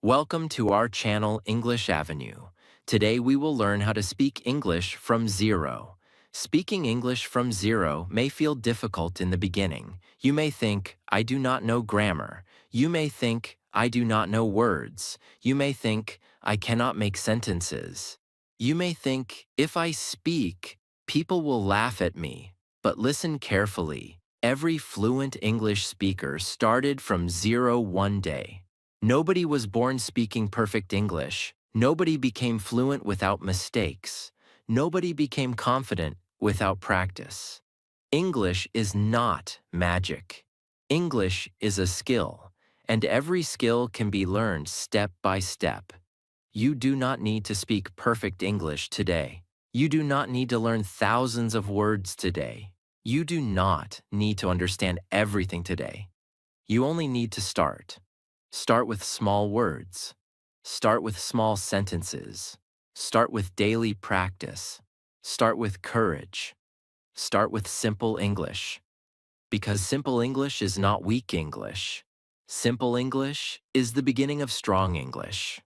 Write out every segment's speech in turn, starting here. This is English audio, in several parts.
Welcome to our channel English Avenue. Today we will learn how to speak English from zero. Speaking English from zero may feel difficult in the beginning. You may think, I do not know grammar. You may think, I do not know words. You may think, I cannot make sentences. You may think, if I speak, people will laugh at me. But listen carefully. Every fluent English speaker started from zero one day. Nobody was born speaking perfect English. Nobody became fluent without mistakes. Nobody became confident without practice. English is not magic. English is a skill, and every skill can be learned step by step. You do not need to speak perfect English today. You do not need to learn thousands of words today. You do not need to understand everything today. You only need to start. Start with small words. Start with small sentences. Start with daily practice. Start with courage. Start with simple English. Because simple English is not weak English. Simple English is the beginning of strong English.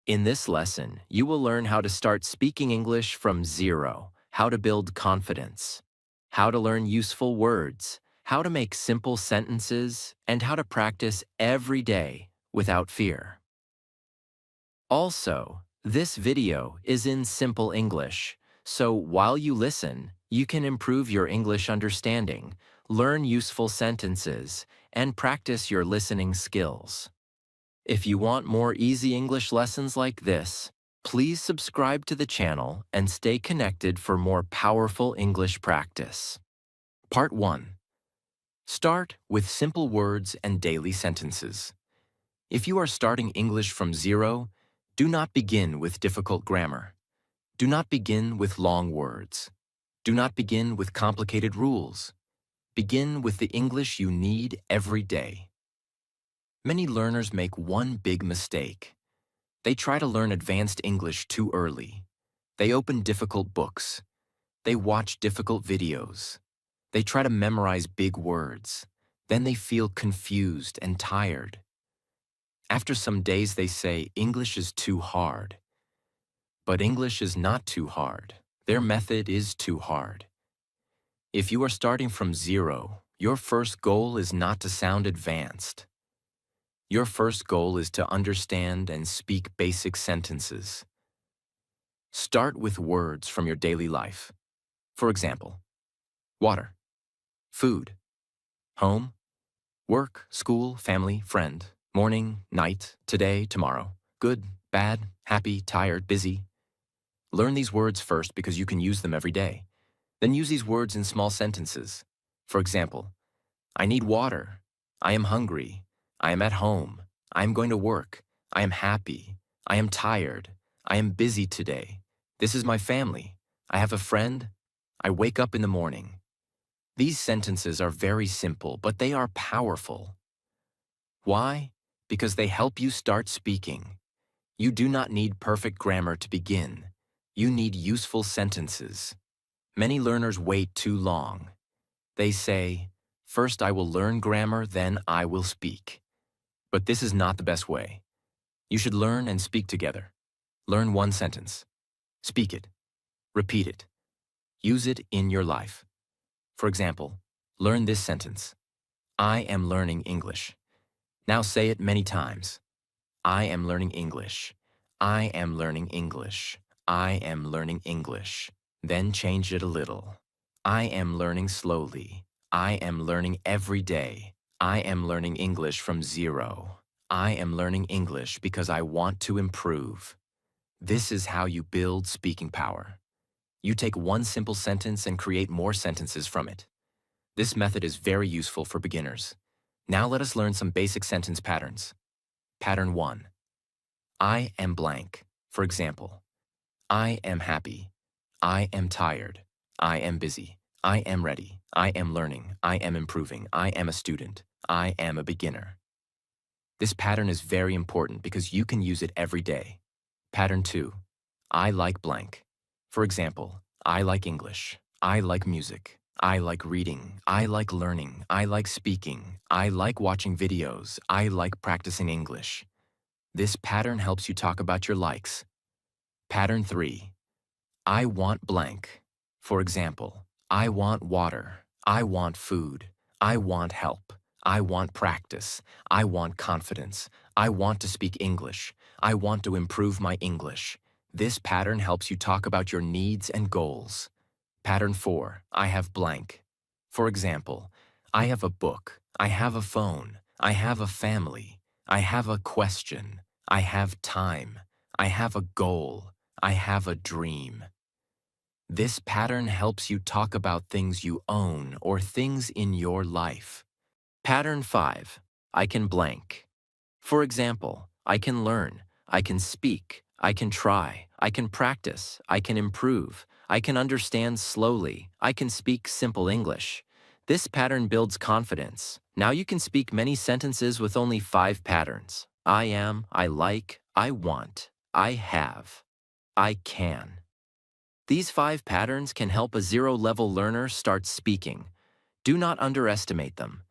In this lesson, you will learn how to start speaking English from zero, how to build confidence, how to learn useful words, how to make simple sentences, and how to practice every day without fear. Also, this video is in simple English, so while you listen, you can improve your English understanding, learn useful sentences, and practice your listening skills. If you want more easy English lessons like this, please subscribe to the channel and stay connected for more powerful English practice. Part 1. Start with simple words and daily sentences. If you are starting English from zero, do not begin with difficult grammar. Do not begin with long words. Do not begin with complicated rules. Begin with the English you need every day. Many learners make one big mistake. They try to learn advanced English too early. They open difficult books. They watch difficult videos. They try to memorize big words. Then they feel confused and tired. After some days, they say, English is too hard. But English is not too hard. Their method is too hard. If you are starting from zero, your first goal is not to sound advanced. Your first goal is to understand and speak basic sentences. Start with words from your daily life. For example, water, food, home, work, school, family, friend, morning, night, today, tomorrow, good, bad, happy, tired, busy. Learn these words first because you can use them every day. Then use these words in small sentences. For example, I need water. I am hungry. I am at home. I am going to work. I am happy. I am tired. I am busy today. This is my family. I have a friend. I wake up in the morning. These sentences are very simple, but they are powerful. Why? Because they help you start speaking. You do not need perfect grammar to begin. You need useful sentences. Many learners wait too long. They say, first I will learn grammar, then I will speak. But this is not the best way. You should learn and speak together. Learn one sentence. Speak it. Repeat it. Use it in your life. For example, learn this sentence. I am learning English. Now say it many times. I am learning English. I am learning English. I am learning English. Then change it a little. I am learning slowly. I am learning every day. I am learning English from zero. I am learning English because I want to improve. This is how you build speaking power. You take one simple sentence and create more sentences from it. This method is very useful for beginners. Now let us learn some basic sentence patterns. Pattern 1. I am blank. For example, I am happy. I am tired. I am busy. I am ready. I am learning. I am improving. I am a student. I am a beginner. This pattern is very important because you can use it every day. Pattern 2. I like blank. For example, I like English. I like music. I like reading. I like learning. I like speaking. I like watching videos. I like practicing English. This pattern helps you talk about your likes. Pattern 3. I want blank. For example, I want water. I want food. I want help. I want practice. I want confidence. I want to speak English. I want to improve my English. This pattern helps you talk about your needs and goals. Pattern 4. I have blank. For example, I have a book. I have a phone. I have a family. I have a question. I have time. I have a goal. I have a dream. This pattern helps you talk about things you own or things in your life. Pattern 5. I can blank. For example, I can learn, I can speak, I can try, I can practice, I can improve, I can understand slowly, I can speak simple English. This pattern builds confidence. Now you can speak many sentences with only 5 patterns. I am, I like, I want, I have, I can. These 5 patterns can help a zero-level learner start speaking. Do not underestimate them.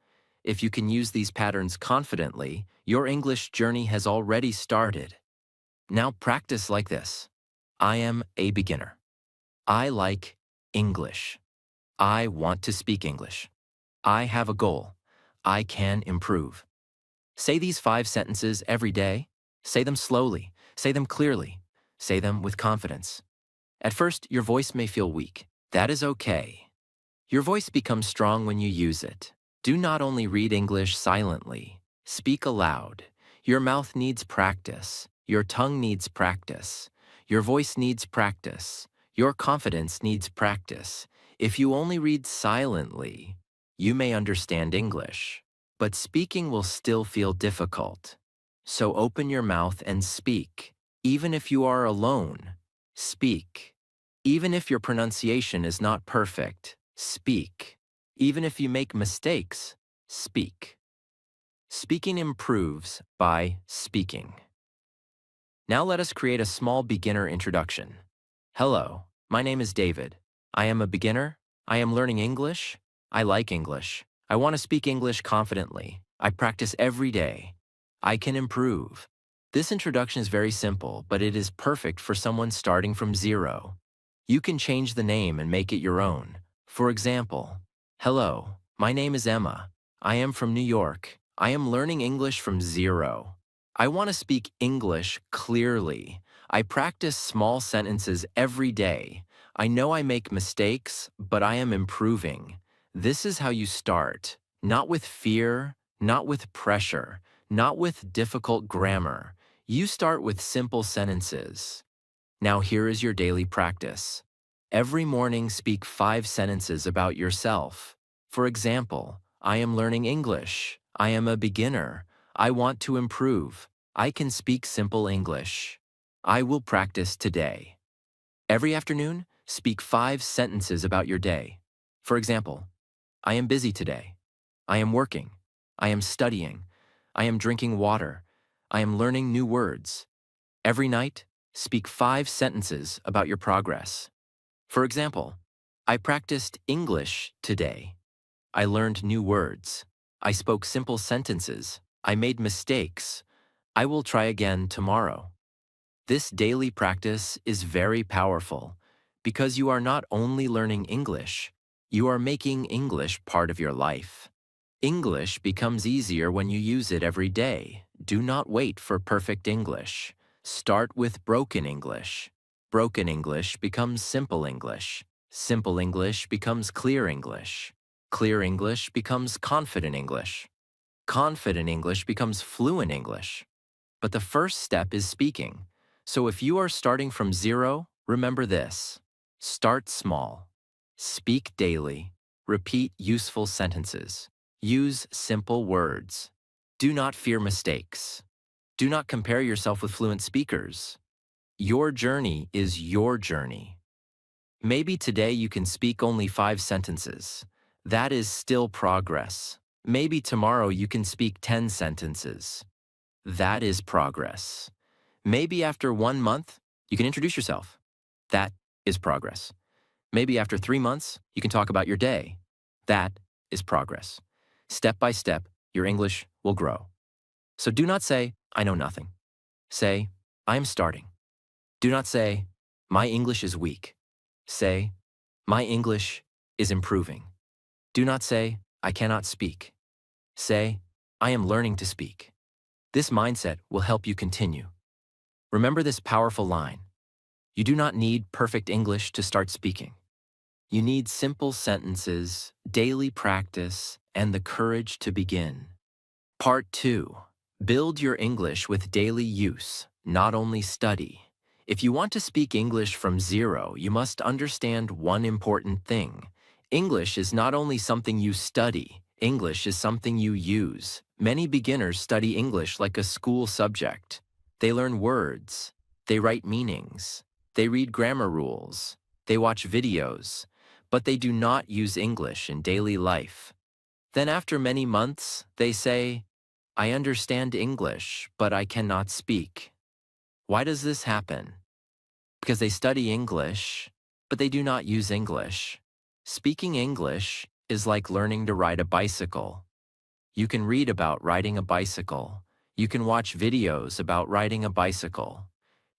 If you can use these patterns confidently, your English journey has already started. Now practice like this. I am a beginner. I like English. I want to speak English. I have a goal. I can improve. Say these 5 sentences every day. Say them slowly. Say them clearly. Say them with confidence. At first, your voice may feel weak. That is okay. Your voice becomes strong when you use it. Do not only read English silently. Speak aloud. Your mouth needs practice. Your tongue needs practice. Your voice needs practice. Your confidence needs practice. If you only read silently, you may understand English, but speaking will still feel difficult. So open your mouth and speak. Even if you are alone, speak. Even if your pronunciation is not perfect, speak. Even if you make mistakes, speak. Speaking improves by speaking. Now let us create a small beginner introduction. Hello, my name is David. I am a beginner. I am learning English. I like English. I want to speak English confidently. I practice every day. I can improve. This introduction is very simple, but it is perfect for someone starting from zero. You can change the name and make it your own. For example, hello, my name is Emma. I am from New York. I am learning English from zero. I want to speak English clearly. I practice small sentences every day. I know I make mistakes, but I am improving. This is how you start. Not with fear, not with pressure, not with difficult grammar. You start with simple sentences. Now here is your daily practice. Every morning speak 5 sentences about yourself. For example, I am learning English. I am a beginner. I want to improve. I can speak simple English. I will practice today. Every afternoon, speak 5 sentences about your day. For example, I am busy today. I am working. I am studying. I am drinking water. I am learning new words. Every night, speak 5 sentences about your progress. For example, I practiced English today. I learned new words. I spoke simple sentences. I made mistakes. I will try again tomorrow. This daily practice is very powerful because you are not only learning English, you are making English part of your life. English becomes easier when you use it every day. Do not wait for perfect English. Start with broken English. Broken English becomes simple English. Simple English becomes clear English. Clear English becomes confident English. Confident English becomes fluent English. But the first step is speaking. So if you are starting from zero, remember this. Start small. Speak daily. Repeat useful sentences. Use simple words. Do not fear mistakes. Do not compare yourself with fluent speakers. Your journey is your journey. Maybe today you can speak only 5 sentences. That is still progress. Maybe tomorrow you can speak 10 sentences. That is progress. Maybe after 1 month, you can introduce yourself. That is progress. Maybe after 3 months, you can talk about your day. That is progress. Step by step, your English will grow. So do not say, I know nothing. Say, I am starting. Do not say, my English is weak. Say, my English is improving. Do not say, I cannot speak. Say, I am learning to speak. This mindset will help you continue. Remember this powerful line. You do not need perfect English to start speaking. You need simple sentences, daily practice, and the courage to begin. Part 2. Build your English with daily use, not only study. If you want to speak English from zero, you must understand one important thing. English is not only something you study, English is something you use. Many beginners study English like a school subject. They learn words, they write meanings, they read grammar rules, they watch videos, but they do not use English in daily life. Then after many months, they say, I understand English, but I cannot speak. Why does this happen? Because they study English, but they do not use English. Speaking English is like learning to ride a bicycle. You can read about riding a bicycle. You can watch videos about riding a bicycle.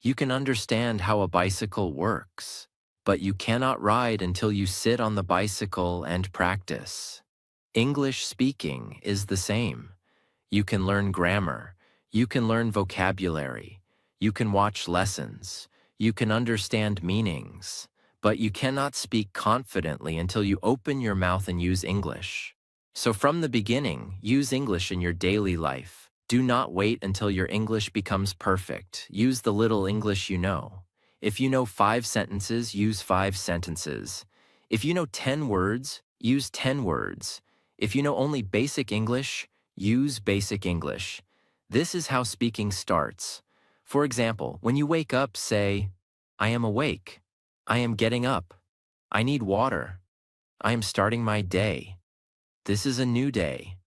You can understand how a bicycle works, but you cannot ride until you sit on the bicycle and practice. English speaking is the same. You can learn grammar, you can learn vocabulary, you can watch lessons, you can understand meanings, but you cannot speak confidently until you open your mouth and use English. So from the beginning, use English in your daily life. Do not wait until your English becomes perfect. Use the little English you know. If you know 5 sentences, use 5 sentences. If you know 10 words, use 10 words. If you know only basic English, use basic English. This is how speaking starts. For example, when you wake up, say, I am awake. I am getting up. I need water. I am starting my day. This is a new day.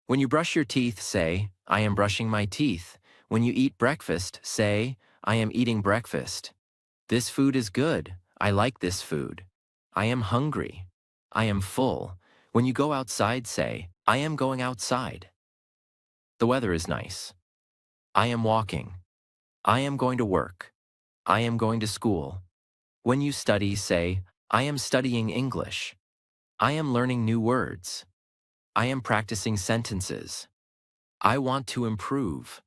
When you brush your teeth, say, I am brushing my teeth. When you eat breakfast, say, I am eating breakfast. This food is good. I like this food. I am hungry. I am full. When you go outside, say, I am going outside. The weather is nice. I am walking. I am going to work. I am going to school. When you study, say, I am studying English. I am learning new words. I am practicing sentences. I want to improve.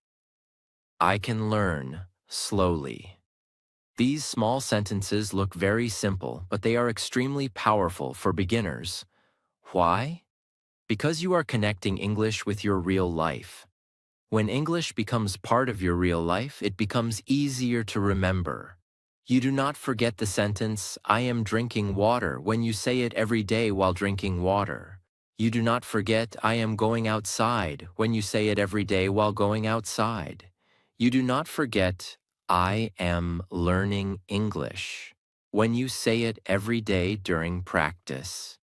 I can learn slowly. These small sentences look very simple, but they are extremely powerful for beginners. Why? Because you are connecting English with your real life. When English becomes part of your real life, it becomes easier to remember. You do not forget the sentence, I am drinking water, when you say it every day while drinking water. You do not forget, I am going outside, when you say it every day while going outside. You do not forget, I am learning English, when you say it every day during practice.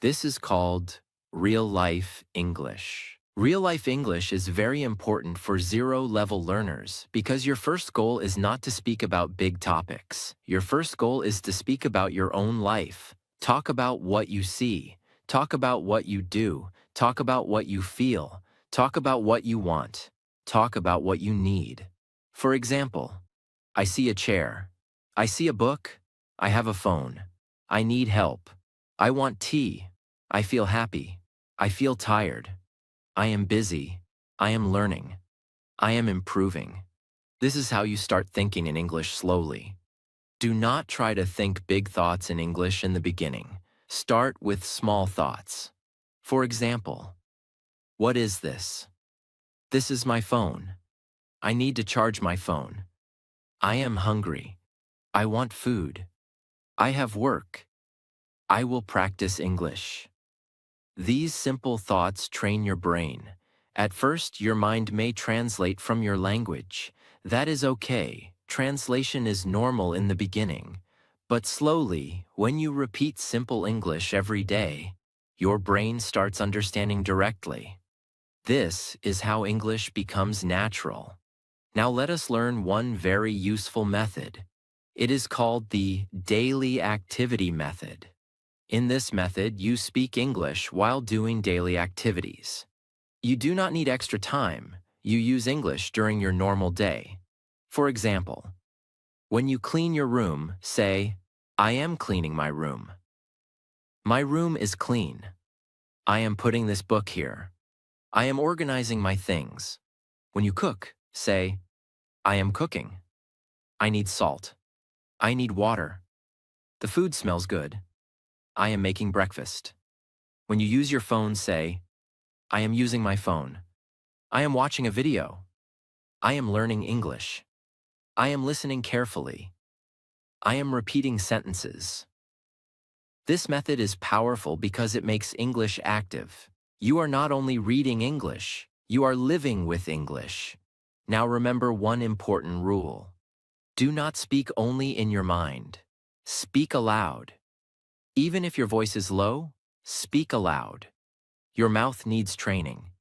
This is called real-life English. Real-life English is very important for zero-level learners because your first goal is not to speak about big topics. Your first goal is to speak about your own life. Talk about what you see. Talk about what you do. Talk about what you feel. Talk about what you want. Talk about what you need. For example, I see a chair. I see a book. I have a phone. I need help. I want tea. I feel happy. I feel tired. I am busy. I am learning. I am improving. This is how you start thinking in English slowly. Do not try to think big thoughts in English in the beginning. Start with small thoughts. For example, what is this? This is my phone. I need to charge my phone. I am hungry. I want food. I have work. I will practice English. These simple thoughts train your brain. At first, your mind may translate from your language. That is okay. Translation is normal in the beginning. But slowly, when you repeat simple English every day, your brain starts understanding directly. This is how English becomes natural. Now let us learn one very useful method. It is called the daily activity method. In this method, you speak English while doing daily activities. You do not need extra time. you use English during your normal day. For example, when you clean your room, say, I am cleaning my room. My room is clean. I am putting this book here. I am organizing my things. When you cook, say, I am cooking. I need salt. I need water. The food smells good. I am making breakfast. When you use your phone, say, I am using my phone. I am watching a video. I am learning English. I am listening carefully. I am repeating sentences. This method is powerful because it makes English active. You are not only reading English, you are living with English. Now remember one important rule. Do not speak only in your mind. Speak aloud. Even if your voice is low, speak aloud. Your mouth needs training.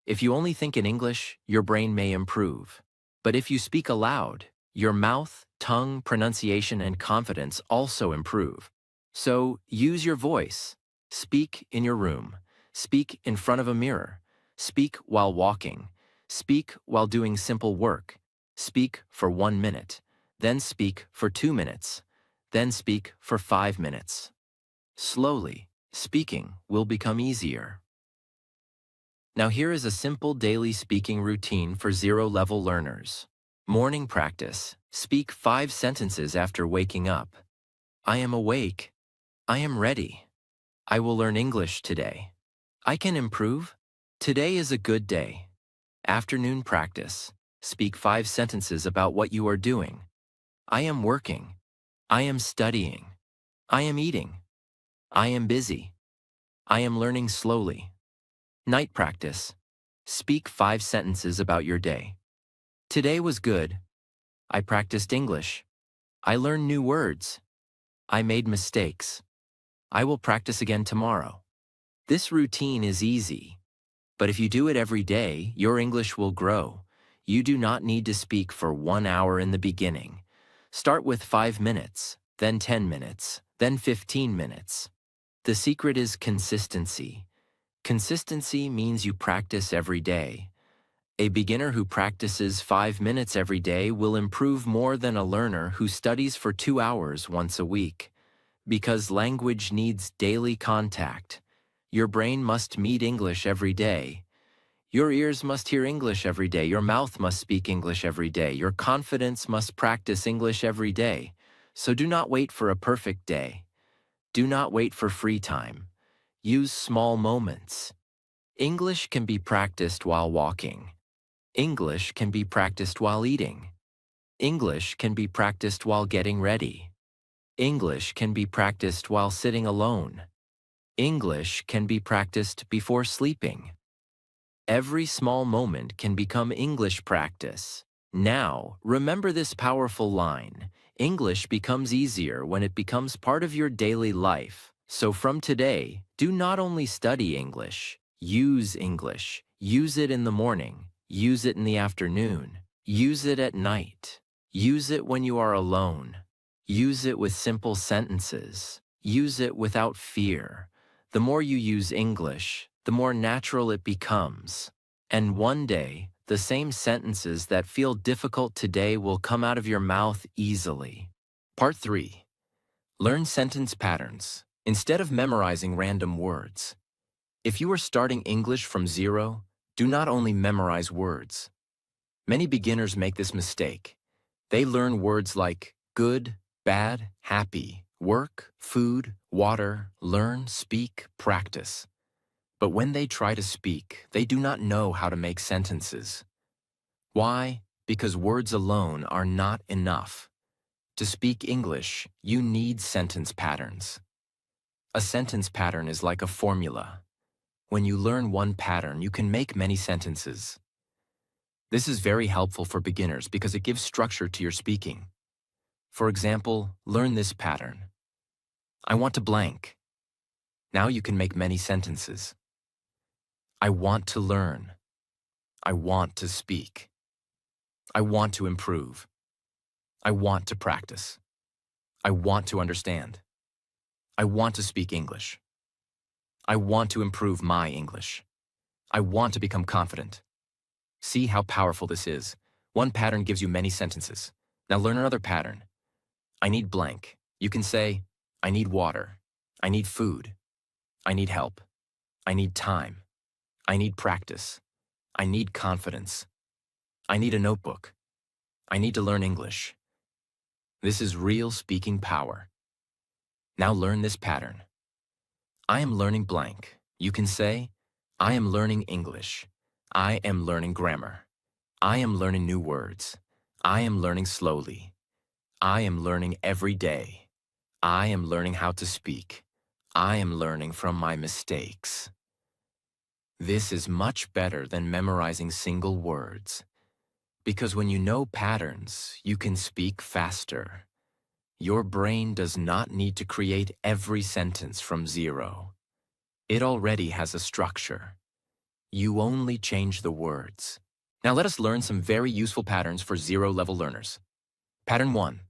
If you only think in English, your brain may improve. But if you speak aloud, your mouth, tongue, pronunciation, and confidence also improve. So use your voice. Speak in your room. Speak in front of a mirror. Speak while walking. Speak while doing simple work. Speak for 1 minute. Then speak for 2 minutes. Then speak for 5 minutes. Slowly, speaking will become easier. Now here is a simple daily speaking routine for zero-level learners. Morning practice. Speak 5 sentences after waking up. I am awake. I am ready. I will learn English today. I can improve. Today is a good day. Afternoon practice. Speak 5 sentences about what you are doing. I am working. I am studying. I am eating. I am busy. I am learning slowly. Night practice. Speak 5 sentences about your day. Today was good. I practiced English. I learned new words. I made mistakes. I will practice again tomorrow. This routine is easy, but if you do it every day, your English will grow. You do not need to speak for 1 hour in the beginning. Start with 5 minutes, then 10 minutes, then 15 minutes. The secret is consistency. Consistency means you practice every day. A beginner who practices 5 minutes every day will improve more than a learner who studies for 2 hours once a week. Because language needs daily contact. Your brain must meet English every day. Your ears must hear English every day. Your mouth must speak English every day. Your confidence must practice English every day. So do not wait for a perfect day. Do not wait for free time. Use small moments. English can be practiced while walking. English can be practiced while eating. English can be practiced while getting ready. English can be practiced while sitting alone. English can be practiced before sleeping. Every small moment can become English practice. Now, remember this powerful line. English becomes easier when it becomes part of your daily life. So from today, do not only study English, use English. Use it in the morning. Use it in the afternoon. Use it at night. Use it when you are alone. Use it with simple sentences. Use it without fear. The more you use English, the more natural it becomes. And one day, the same sentences that feel difficult today will come out of your mouth easily. Part 3. Learn sentence patterns instead of memorizing random words. If you are starting English from zero, do not only memorize words. Many beginners make this mistake. They learn words like good, bad, happy, work, food, water, learn, speak, practice. But when they try to speak, they do not know how to make sentences. Why? Because words alone are not enough. To speak English, you need sentence patterns. A sentence pattern is like a formula. When you learn one pattern, you can make many sentences. This is very helpful for beginners because it gives structure to your speaking. For example, learn this pattern. I want to blank. Now you can make many sentences. I want to learn. I want to speak. I want to improve. I want to practice. I want to understand. I want to speak English. I want to improve my English. I want to become confident. See how powerful this is. One pattern gives you many sentences. Now learn another pattern. I need blank. You can say, I need water. I need food. I need help. I need time. I need practice. I need confidence. I need a notebook. I need to learn English. This is real speaking power. Now learn this pattern. I am learning blank. You can say, I am learning English. I am learning grammar. I am learning new words. I am learning slowly. I am learning every day. I am learning how to speak. I am learning from my mistakes. This is much better than memorizing single words. Because when you know patterns, you can speak faster. Your brain does not need to create every sentence from zero. It already has a structure. You only change the words. Now let us learn some very useful patterns for zero-level learners. Pattern 1.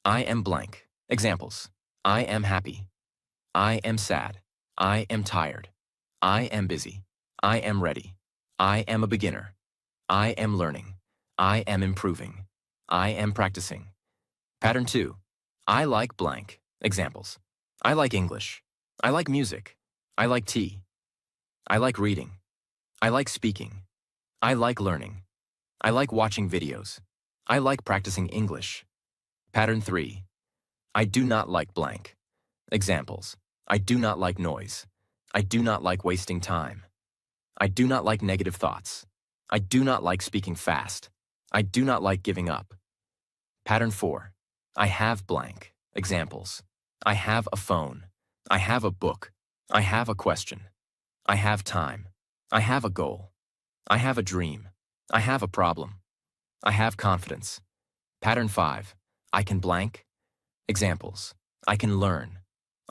I am blank. Examples. I am happy. I am sad. I am tired. I am busy. I am ready. I am a beginner. I am learning. I am improving. I am practicing. Pattern 2. I like blank. Examples. I like English. I like music. I like tea. I like reading. I like speaking. I like learning. I like watching videos. I like practicing English. Pattern 3. I do not like blank. Examples. I do not like noise. I do not like wasting time. I do not like negative thoughts. I do not like speaking fast. I do not like giving up. Pattern 4. I have blank. Examples. I have a phone. I have a book. I have a question. I have time. I have a goal. I have a dream. I have a problem. I have confidence. Pattern 5. I can blank. Examples. I can learn.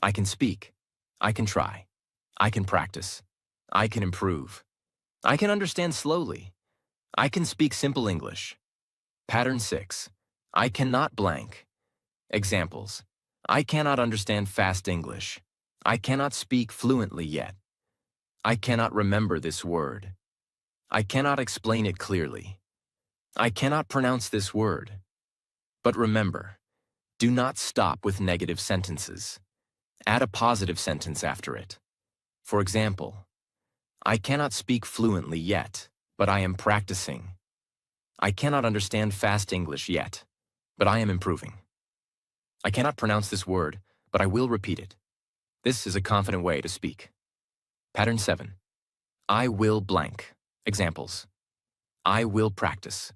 I can speak. I can try. I can practice. I can improve. I can understand slowly. I can speak simple English. Pattern 6. I cannot blank. Examples. I cannot understand fast English. I cannot speak fluently yet. I cannot remember this word. I cannot explain it clearly. I cannot pronounce this word. But remember, do not stop with negative sentences. Add a positive sentence after it. For example, I cannot speak fluently yet, but I am practicing. I cannot understand fast English yet, but I am improving. I cannot pronounce this word, but I will repeat it. This is a confident way to speak. Pattern 7. I will blank. Examples. I will practice.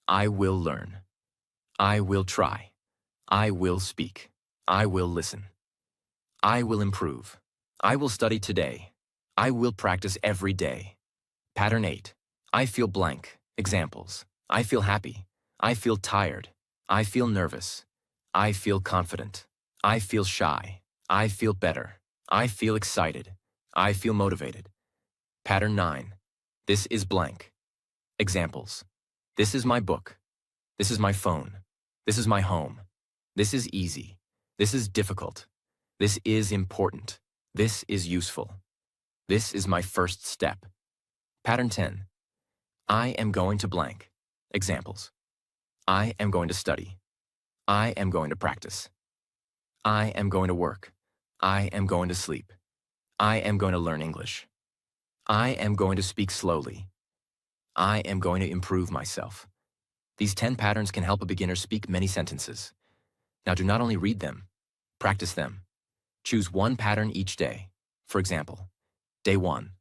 I will learn. I will try. I will speak. I will listen. I will improve. I will study today. I will practice every day. Pattern 8. I feel blank. Examples. I feel happy. I feel tired. I feel nervous. I feel confident. I feel shy. I feel better. I feel excited. I feel motivated. Pattern 9. This is blank. Examples. This is my book. This is my phone. This is my home. This is easy. This is difficult. This is important. This is useful. This is my first step. Pattern 10. I am going to blank. Examples. I am going to study. I am going to practice. I am going to work. I am going to sleep. I am going to learn English. I am going to speak slowly. I am going to improve myself. These 10 patterns can help a beginner speak many sentences. Now do not only read them, practice them. Choose one pattern each day. For example, day 1.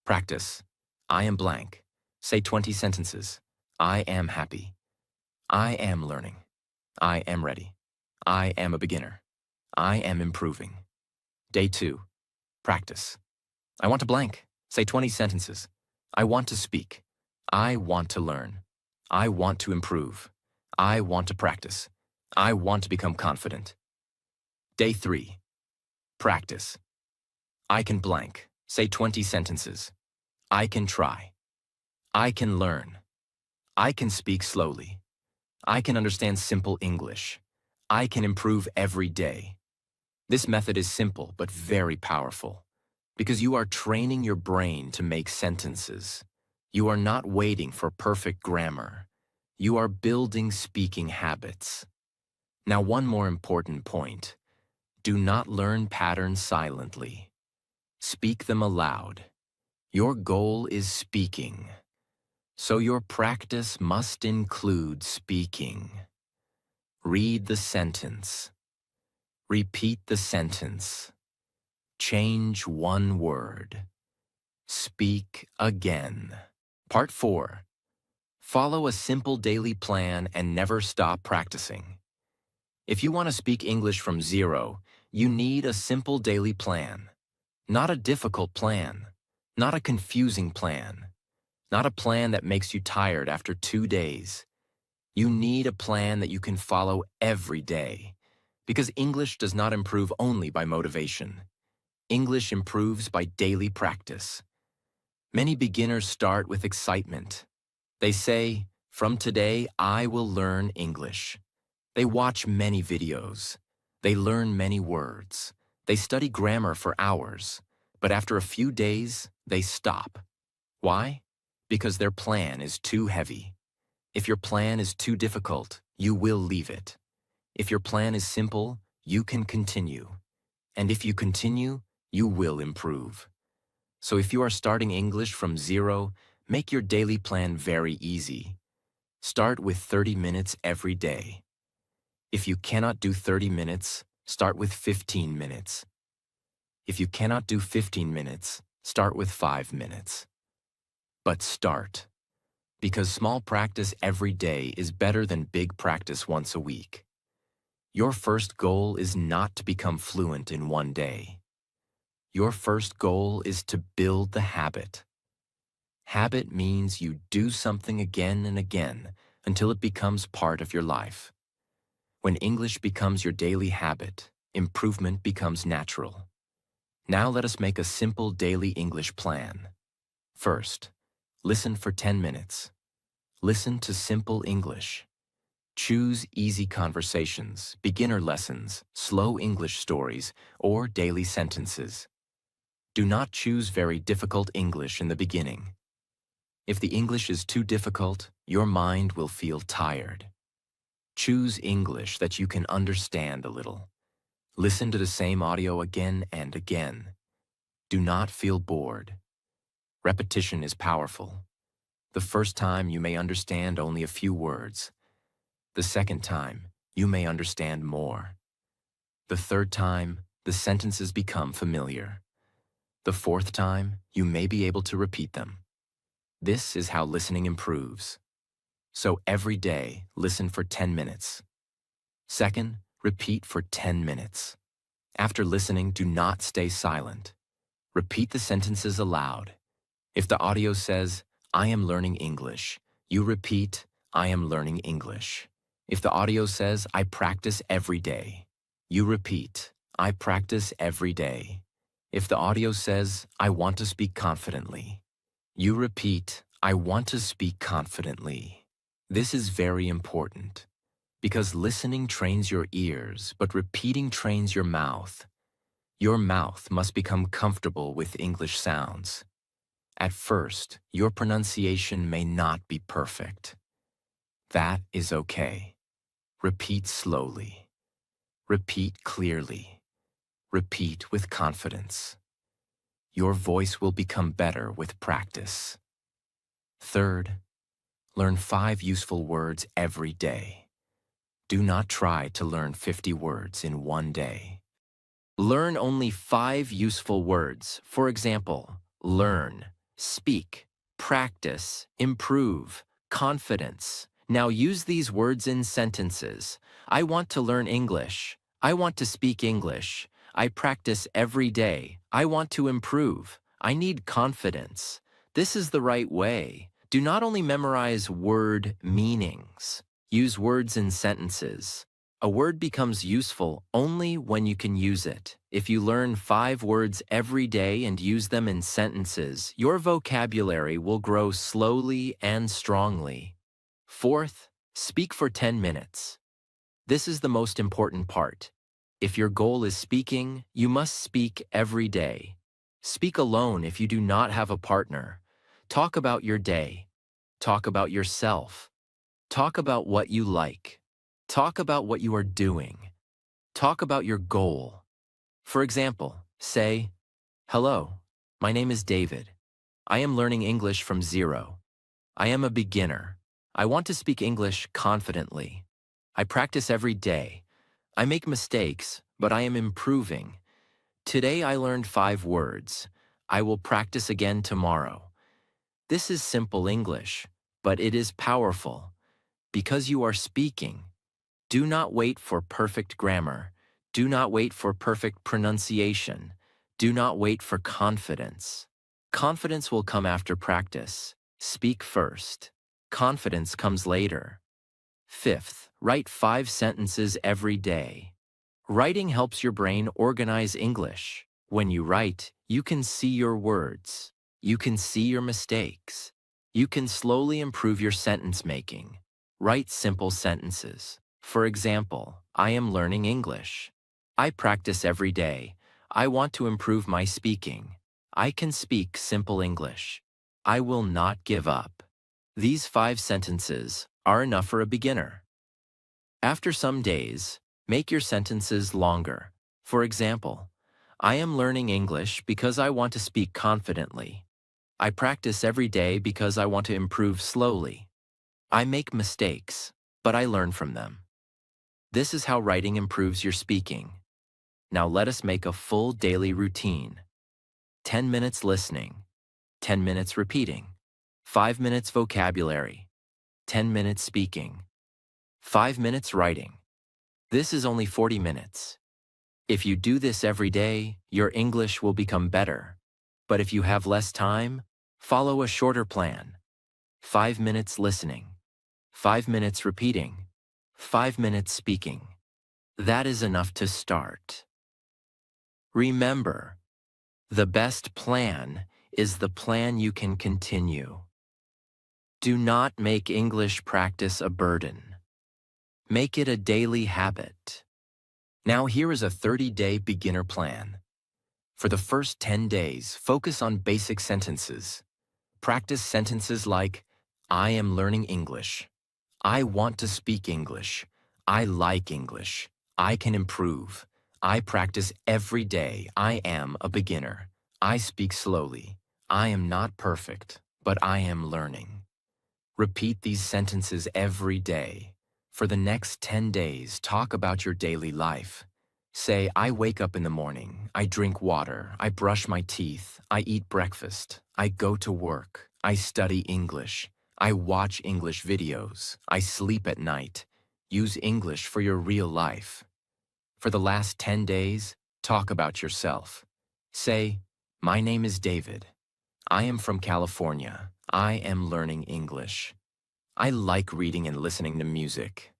Practice. I am blank. Say 20 sentences. I am happy. I am learning. I am ready. I am a beginner. I am improving. Day 2. Practice. I want to blank. Say 20 sentences. I want to speak. I want to learn. I want to improve. I want to practice. I want to become confident. Day 3. Practice. I can blank. Say 20 sentences. I can try. I can learn. I can speak slowly. I can understand simple English. I can improve every day. This method is simple but very powerful because you are training your brain to make sentences. You are not waiting for perfect grammar. You are building speaking habits. Now, one more important point. Do not learn patterns silently. Speak them aloud. Your goal is speaking. So your practice must include speaking. Read the sentence. Repeat the sentence. Change one word. Speak again. Part 4. Follow a simple daily plan and never stop practicing. If you want to speak English from zero, you need a simple daily plan. Not a difficult plan. Not a confusing plan. Not a plan that makes you tired after 2 days. You need a plan that you can follow every day. Because English does not improve only by motivation. English improves by daily practice. Many beginners start with excitement. They say, "From today, I will learn English." They watch many videos. They learn many words. They study grammar for hours. But after a few days, they stop. Why? Because their plan is too heavy. If your plan is too difficult, you will leave it. If your plan is simple, you can continue. And if you continue, you will improve. So if you are starting English from zero, make your daily plan very easy. Start with 30 minutes every day. If you cannot do 30 minutes, start with 15 minutes. If you cannot do 15 minutes, start with 5 minutes. But start. Because small practice every day is better than big practice once a week. Your first goal is not to become fluent in one day. Your first goal is to build the habit. Habit means you do something again and again until it becomes part of your life. When English becomes your daily habit, improvement becomes natural. Now let us make a simple daily English plan. First, listen for 10 minutes. Listen to simple English. Choose easy conversations, beginner lessons, slow English stories, or daily sentences. Do not choose very difficult English in the beginning. If the English is too difficult, your mind will feel tired. Choose English that you can understand a little. Listen to the same audio again and again. Do not feel bored. Repetition is powerful. The first time you may understand only a few words. The second time, you may understand more. The third time, the sentences become familiar. The fourth time, you may be able to repeat them. This is how listening improves. So every day, listen for 10 minutes. Second, repeat for 10 minutes. After listening, do not stay silent. Repeat the sentences aloud. If the audio says, "I am learning English," you repeat, "I am learning English." If the audio says, "I practice every day," you repeat, "I practice every day." If the audio says, "I want to speak confidently," you repeat, "I want to speak confidently." This is very important because listening trains your ears, but repeating trains your mouth. Your mouth must become comfortable with English sounds. At first, your pronunciation may not be perfect. That is okay. Repeat slowly. Repeat clearly. Repeat with confidence. Your voice will become better with practice. Third, learn 5 useful words every day. Do not try to learn 50 words in one day. Learn only 5 useful words. For example, learn, speak, practice, improve, confidence. Now use these words in sentences. I want to learn English. I want to speak English. I practice every day. I want to improve. I need confidence. This is the right way. Do not only memorize word meanings. Use words in sentences. A word becomes useful only when you can use it. If you learn 5 words every day and use them in sentences, your vocabulary will grow slowly and strongly. Fourth, speak for 10 minutes. This is the most important part. If your goal is speaking, you must speak every day. Speak alone if you do not have a partner. Talk about your day. Talk about yourself. Talk about what you like. Talk about what you are doing. Talk about your goal. For example, say, "Hello, my name is David. I am learning English from zero. I am a beginner. I want to speak English confidently. I practice every day. I make mistakes, but I am improving. Today I learned 5 words. I will practice again tomorrow." This is simple English, but it is powerful. Because you are speaking, do not wait for perfect grammar. Do not wait for perfect pronunciation. Do not wait for confidence. Confidence will come after practice. Speak first. Confidence comes later. Fifth, write 5 sentences every day. Writing helps your brain organize English. When you write, you can see your words. You can see your mistakes. You can slowly improve your sentence making. Write simple sentences. For example, I am learning English. I practice every day. I want to improve my speaking. I can speak simple English. I will not give up. These 5 sentences are enough for a beginner. After some days, make your sentences longer. For example, I am learning English because I want to speak confidently. I practice every day because I want to improve slowly. I make mistakes, but I learn from them. This is how writing improves your speaking. Now let us make a full daily routine. 10 minutes listening, 10 minutes repeating, 5 minutes vocabulary, 10 minutes speaking, 5 minutes writing. This is only 40 minutes. If you do this every day, your English will become better. But if you have less time, follow a shorter plan. 5 minutes listening, 5 minutes repeating, 5 minutes speaking. That is enough to start. Remember, the best plan is the plan you can continue. Do not make English practice a burden. Make it a daily habit. Now here is a 30-day beginner plan. For the first 10 days, focus on basic sentences. Practice sentences like, I am learning English. I want to speak English. I like English. I can improve. I practice every day. I am a beginner. I speak slowly. I am not perfect, but I am learning. Repeat these sentences every day. For the next 10 days, talk about your daily life. Say, I wake up in the morning, I drink water, I brush my teeth, I eat breakfast, I go to work, I study English, I watch English videos, I sleep at night. Use English for your real life. For the last 10 days, talk about yourself. Say, my name is David. I am from California. I am learning English. I like reading and listening to music.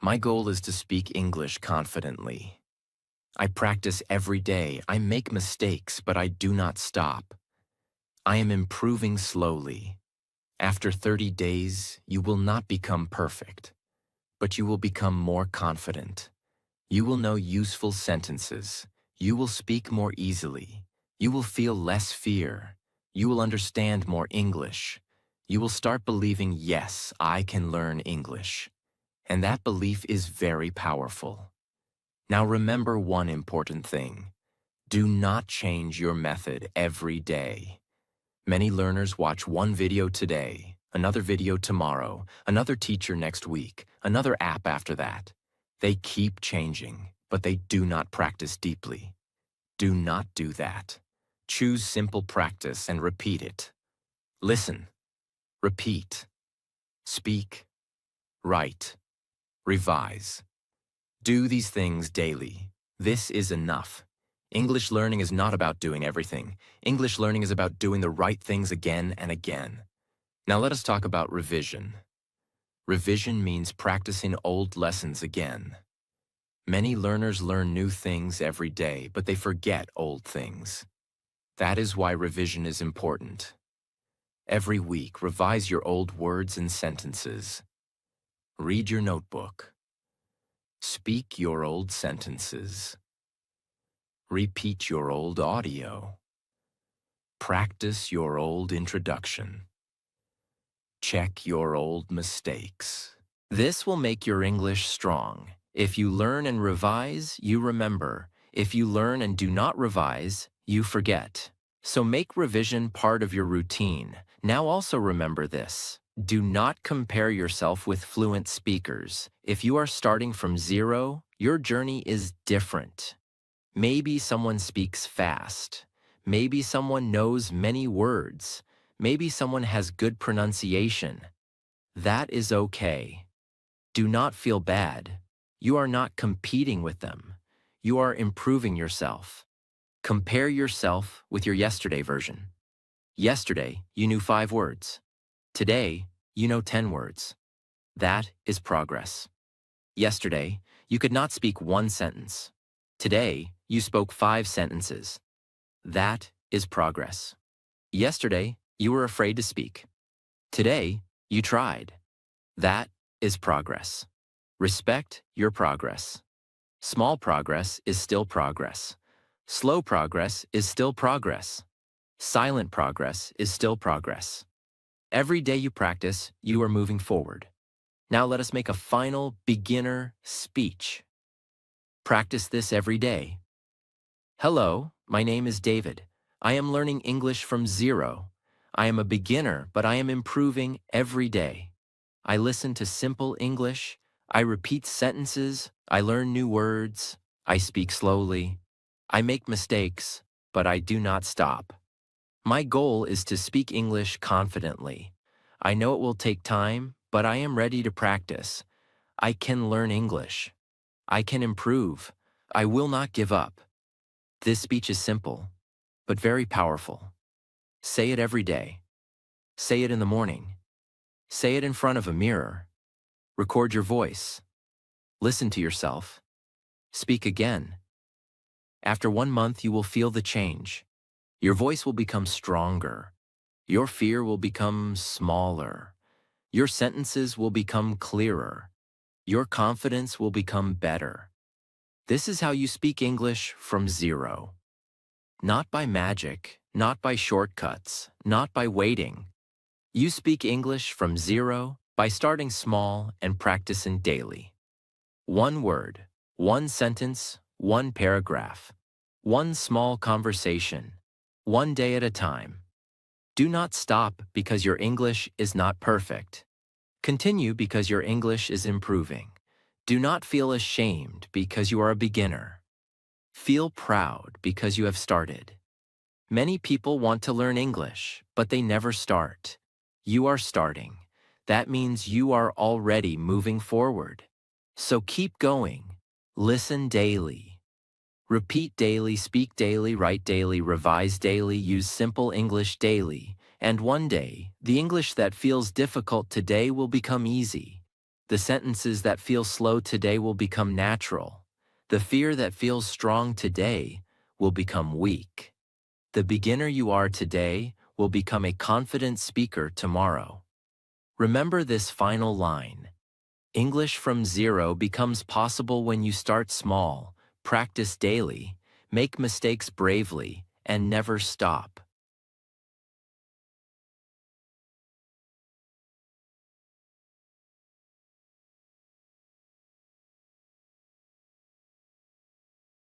My goal is to speak English confidently. I practice every day. I make mistakes, but I do not stop. I am improving slowly. After 30 days, you will not become perfect, but you will become more confident. You will know useful sentences. You will speak more easily. You will feel less fear. You will understand more English. You will start believing, yes, I can learn English. And that belief is very powerful. Now remember one important thing. Do not change your method every day. Many learners watch one video today, another video tomorrow, another teacher next week, another app after that. They keep changing, but they do not practice deeply. Do not do that. Choose simple practice and repeat it. Listen, repeat, speak, write, revise. Do these things daily. This is enough. English learning is not about doing everything. English learning is about doing the right things again and again. Now let us talk about revision. Revision means practicing old lessons again. Many learners learn new things every day, but they forget old things. That is why revision is important. Every week, revise your old words and sentences. Read your notebook. Speak your old sentences. Repeat your old audio. Practice your old introduction. Check your old mistakes. This will make your English strong. If you learn and revise, you remember. If you learn and do not revise, you forget. So make revision part of your routine. Now also remember this. Do not compare yourself with fluent speakers. If you are starting from zero, your journey is different. Maybe someone speaks fast. Maybe someone knows many words. Maybe someone has good pronunciation. That is okay. Do not feel bad. You are not competing with them. You are improving yourself. Compare yourself with your yesterday version. Yesterday, you knew 5 words. Today, you know 10 words. That is progress. Yesterday, you could not speak 1 sentence. Today, you spoke 5 sentences. That is progress. Yesterday, you were afraid to speak. Today, you tried. That is progress. Respect your progress. Small progress is still progress. Slow progress is still progress. Silent progress is still progress. Every day you practice, you are moving forward. Now let us make a final beginner speech. Practice this every day. Hello, my name is David. I am learning English from zero. I am a beginner, but I am improving every day. I listen to simple English. I repeat sentences. I learn new words. I speak slowly. I make mistakes, but I do not stop. My goal is to speak English confidently. I know it will take time, but I am ready to practice. I can learn English. I can improve. I will not give up. This speech is simple, but very powerful. Say it every day. Say it in the morning. Say it in front of a mirror. Record your voice. Listen to yourself. Speak again. After 1 month, you will feel the change. Your voice will become stronger. Your fear will become smaller. Your sentences will become clearer. Your confidence will become better. This is how you speak English from zero. Not by magic, not by shortcuts, not by waiting. You speak English from zero by starting small and practicing daily. 1 word, 1 sentence, 1 paragraph, 1 small conversation, 1 day at a time. Do not stop because your English is not perfect. Continue because your English is improving. Do not feel ashamed because you are a beginner. Feel proud because you have started. Many people want to learn English, but they never start. You are starting. That means you are already moving forward. So keep going. Listen daily. Repeat daily, speak daily, write daily, revise daily, use simple English daily. And one day, the English that feels difficult today will become easy. The sentences that feel slow today will become natural. The fear that feels strong today will become weak. The beginner you are today will become a confident speaker tomorrow. Remember this final line. English from zero becomes possible when you start small, practice daily, make mistakes bravely, and never stop.